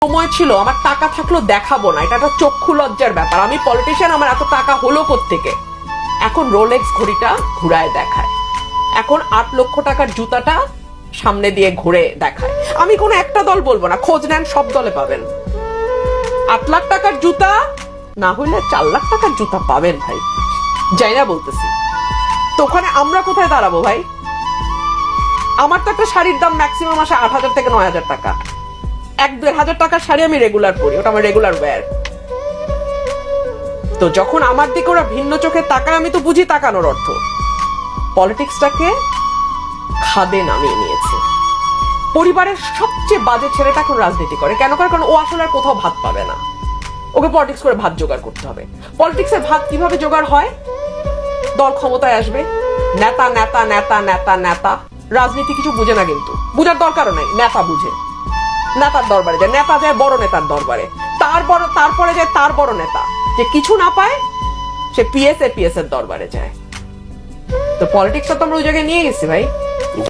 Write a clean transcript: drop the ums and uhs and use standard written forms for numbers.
সময় ছিল আমার টাকা থাকলো দেখাবো না, এটা একটা চক্ষু লজ্জার ব্যাপার। আমি পলিটিশিয়ান, আমার এত টাকা হলো কোত্থেকে? এখন রোলেক্স ঘড়িটা ঘুরায় দেখায়, এখন 8 লক্ষ টাকার জুতাটা সামনে দিয়ে ঘুরে দেখায়। আমি কোনো একটা দল বলবো না, খোঁজ নেন সব দলে পাবেন। 8 লাখ টাকার জুতা না হইলে 4 লাখ টাকার জুতা পাবেন ভাই, যাই না বলতেছি। তো ওখানে আমরা কোথায় দাঁড়াবো ভাই? আমার তো একটা শাড়ির দাম ম্যাক্সিমাম আসে 8,000 থেকে 9,000 টাকা। 1-1,500 টাকার শাড়ি আমি রেগুলার পরি, ওটা আমার রেগুলার ওয়্যার। তো যখন আমার দিকে ওরা ভিন্ন চোখে তাকায়, আমি তো বুঝি তাকানোর অর্থ। পলিটিক্সটাকে খাদে নামিয়ে নিয়েছে। পরিবারের সবচেয়ে বাজে ছেলেটা এখন রাজনীতি করে, কেন করে? কারণ ও আসলে আর কোথাও ভাত পাবে না, ওকে পলিটিক্স করে ভাত জোগাড় করতে হবে। পলিটিক্সের ভাত কিভাবে জোগাড় হয়? দল ক্ষমতায় আসবে, নেতা নেতা নেতা নেতা নেতা। রাজনীতি কিছু বুঝে না, কিন্তু বুঝার দরকারও নাই। নেতা বুঝে, নেতার দরবারে যায়, নেতা যায় বড় নেতার দরবারে, তারপরে যায় তার বড় নেতা। যে কিছু না পায় সে পিএস এর দরবারে যায়। তো পলিটিক্সটা তো আমরা ওই জায়গায় নিয়ে গেছি ভাই।